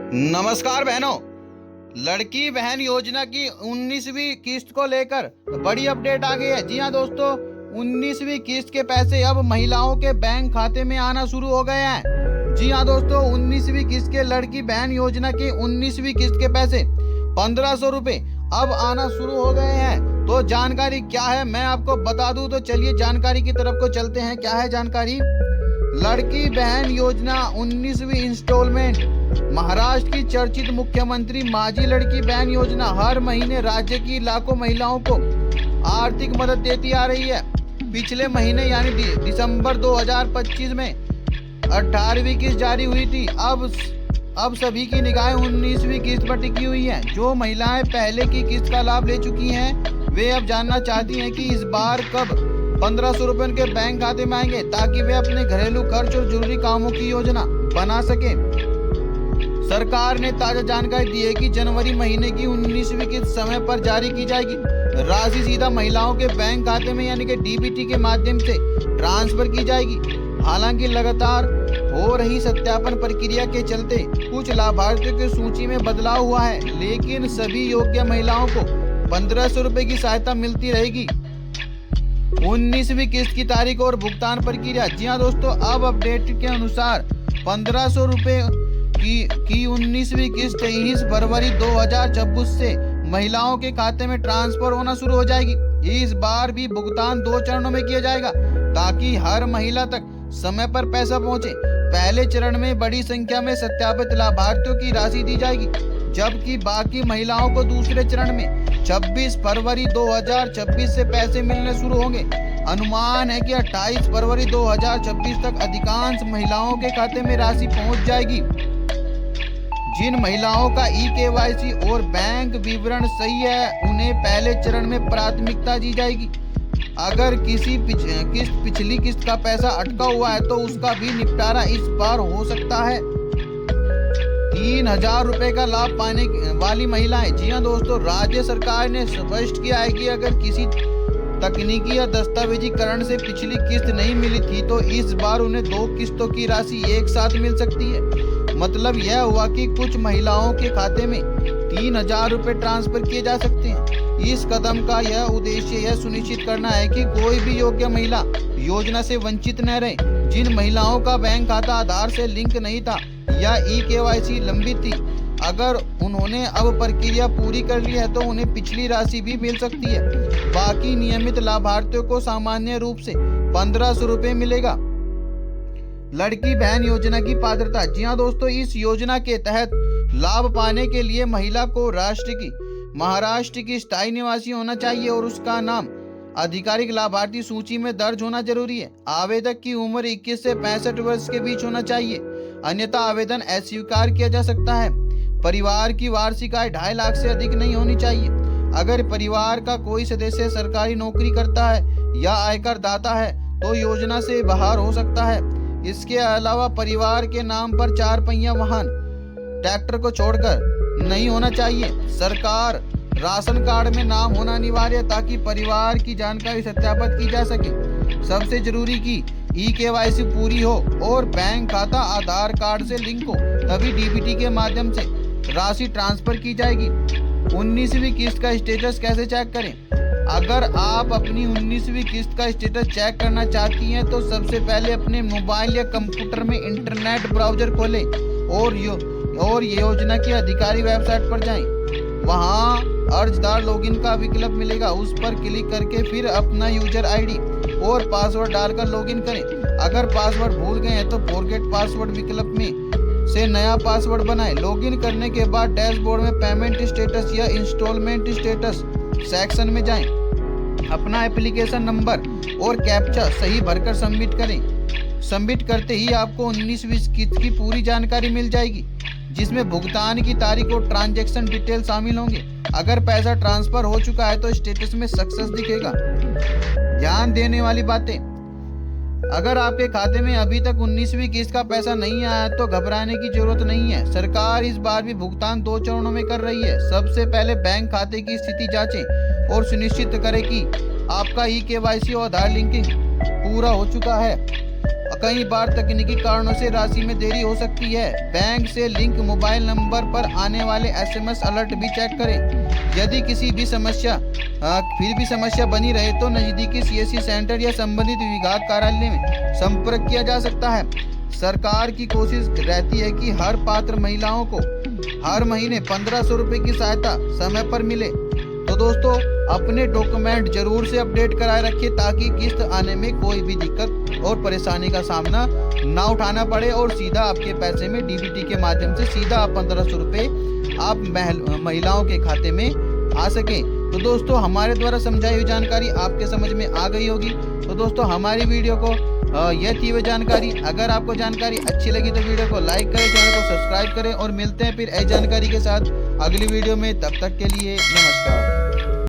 नमस्कार बहनों। लड़की बहन योजना की 19वीं किस्त को लेकर बड़ी अपडेट आ गई है। जी हां दोस्तों, 19वीं किस्त के पैसे अब महिलाओं के बैंक खाते में आना शुरू हो गए हैं। जी हां दोस्तों, 19वीं किस्त के लड़की बहन योजना की 19वीं किस्त के पैसे 1500 रुपए अब आना शुरू हो गए हैं। तो जानकारी क्या है मैं आपको बता दूं, तो चलिए जानकारी की तरफ को चलते हैं। क्या है जानकारी? लड़की बहन योजना 19वीं इंस्टॉलमेंट। महाराष्ट्र की चर्चित मुख्यमंत्री माझी लड़की बहन योजना हर महीने राज्य की लाखों महिलाओं को आर्थिक मदद देती आ रही है। पिछले महीने यानी दिसंबर 2025 में 18वीं किस्त जारी हुई थी। अब सभी की निगाहें 19वीं किस्त पर टिकी हुई हैं। जो महिलाएं पहले की किस्त का लाभ ले चुकी हैं वे अब जानना चाहती हैं कि इस बार कब 1500 रुपए उनके बैंक खाते में आएंगे, ताकि वे अपने घरेलू खर्च और जरूरी कामों की योजना बना सके। सरकार ने ताजा जानकारी दी है कि जनवरी महीने की 19वीं किस्त समय पर जारी की जाएगी। राशि सीधा महिलाओं के बैंक खाते में यानी कि डीबीटी के माध्यम से ट्रांसफर की जाएगी। हालांकि लगातार हो रही सत्यापन प्रक्रिया के चलते कुछ लाभार्थियों की सूची में बदलाव हुआ है, लेकिन सभी योग्य महिलाओं को 1500 रुपए की सहायता मिलती रहेगी। 19वीं किस्त की तारीख और भुगतान प्रक्रिया। जी हाँ दोस्तों, अब अपडेट के अनुसार 1500 रुपए की 19वीं किस्त 23 फरवरी 2026 से महिलाओं के खाते में ट्रांसफर होना शुरू हो जाएगी। इस बार भी भुगतान 2 चरणों में किया जाएगा, ताकि हर महिला तक समय पर पैसा पहुंचे। पहले चरण में बड़ी संख्या में सत्यापित लाभार्थियों की राशि दी जाएगी, जबकि बाकी महिलाओं को दूसरे चरण में 26 फरवरी 2026 से पैसे मिलने शुरू होंगे। अनुमान है कि 28 फरवरी 2026 तक अधिकांश महिलाओं के खाते में राशि पहुंच जाएगी। जिन महिलाओं का ई-केवाईसी और बैंक विवरण सही है उन्हें पहले चरण में प्राथमिकता दी जाएगी। अगर किसी पिछली किस्त का पैसा अटका हुआ है तो उसका भी निपटारा इस बार हो सकता है। 3000 रुपए का लाभ पाने वाली महिलाएं। जी हाँ दोस्तों, राज्य सरकार ने स्पष्ट किया है कि अगर किसी तकनीकी या दस्तावेजीकरण से पिछली किस्त नहीं मिली थी तो इस बार उन्हें 2 किस्तों की राशि एक साथ मिल सकती है। मतलब यह हुआ कि कुछ महिलाओं के खाते में 3000 रुपए ट्रांसफर किए जा सकते हैं। इस कदम का यह उद्देश्य यह सुनिश्चित करना है कि कोई भी योग्य महिला योजना से वंचित न रहे। जिन महिलाओं का बैंक खाता आधार से लिंक नहीं था या ई-केवाईसी लंबित थी, अगर उन्होंने अब प्रक्रिया पूरी कर ली है तो उन्हें पिछली राशि भी मिल सकती है। बाकी नियमित लाभार्थियों को सामान्य रूप से 1500 रुपए मिलेगा। लड़की बहन योजना की पात्रता। जी हाँ दोस्तों, इस योजना के तहत लाभ पाने के लिए महिला को महाराष्ट्र की स्थायी निवासी होना चाहिए और उसका नाम आधिकारिक लाभार्थी सूची में दर्ज होना जरूरी है। आवेदक की उम्र 21 से 65 वर्ष के बीच होना चाहिए, अन्यथा आवेदन अस्वीकार किया जा सकता है। परिवार की वार्षिक आय 2.5 लाख से अधिक नहीं होनी चाहिए। अगर परिवार का कोई सदस्य सरकारी नौकरी करता है या आयकर दाता है तो योजना से बाहर हो सकता है। इसके अलावा परिवार के नाम पर 4 पहिया वाहन ट्रैक्टर को छोड़कर नहीं होना चाहिए। सरकार राशन कार्ड में नाम होना अनिवार्य, ताकि परिवार की जानकारी सत्यापित की जा सके। सबसे जरूरी कि ई-केवाईसी पूरी हो और बैंक खाता आधार कार्ड से लिंक हो, तभी डीबीटी के माध्यम से राशि ट्रांसफर की जाएगी। 19वीं किस्त का स्टेटस कैसे चेक करें? अगर आप अपनी 19वीं किस्त का स्टेटस चेक करना चाहती हैं तो सबसे पहले अपने मोबाइल या कंप्यूटर में इंटरनेट ब्राउजर खोलें और योजना की अधिकारी वेबसाइट पर जाएं। वहां अर्जदार लॉगिन का विकल्प मिलेगा, उस पर क्लिक करके फिर अपना यूजर आईडी और पासवर्ड डालकर लॉगिन करें। अगर पासवर्ड भूल गए हैं तो फॉरगेट पासवर्ड विकल्प में से नया पासवर्ड बनाएं। लॉगिन करने के बाद डैशबोर्ड में पेमेंट स्टेटस या इंस्टॉलमेंट स्टेटस सेक्शन में जाएं। अपना एप्लीकेशन नंबर और कैप्चा सही भरकर सबमिट करें। सबमिट करते ही आपको 19वीं किस्त की पूरी जानकारी मिल जाएगी, जिसमें भुगतान की तारीख और ट्रांजैक्शन डिटेल शामिल होंगे। अगर पैसा ट्रांसफर हो चुका है तो स्टेटस में सक्सेस दिखेगा। ध्यान देने वाली बातें। अगर आपके खाते में अभी तक 19वीं किस्त का पैसा नहीं आया है तो घबराने की जरूरत नहीं है। सरकार इस बार भी भुगतान 2 चरणों में कर रही है। सबसे पहले बैंक खाते की स्थिति जांचें और सुनिश्चित करें कि आपका ई-केवाईसी और आधार लिंकिंग पूरा हो चुका है। कई बार तकनीकी कारणों से राशि में देरी हो सकती है। बैंक से लिंक मोबाइल नंबर पर आने वाले SMS अलर्ट भी चेक करें। यदि किसी भी समस्या बनी रहे तो नजदीकी CSC सेंटर या संबंधित विभाग कार्यालय में संपर्क किया जा सकता है। सरकार की कोशिश रहती है कि हर पात्र महिलाओं को हर महीने 1500 रुपए की सहायता समय पर मिले। तो दोस्तों, अपने डॉक्यूमेंट जरूर से अपडेट कराए रखिए ताकि किस्त आने में कोई भी दिक्कत और परेशानी का सामना ना उठाना पड़े और सीधा आपके पैसे में DBT के माध्यम से सीधा 1500 रुपए आप महिलाओं के खाते में आ सकें। तो दोस्तों, हमारे द्वारा समझाई हुई जानकारी आपके समझ में आ गई होगी। तो दोस्तों, हमारी वीडियो को यह थी वह जानकारी। अगर आपको जानकारी अच्छी लगी तो वीडियो को लाइक करें, चैनल को सब्सक्राइब करें और मिलते हैं फिर ऐसी जानकारी के साथ अगली वीडियो में। तब तक के लिए नमस्कार।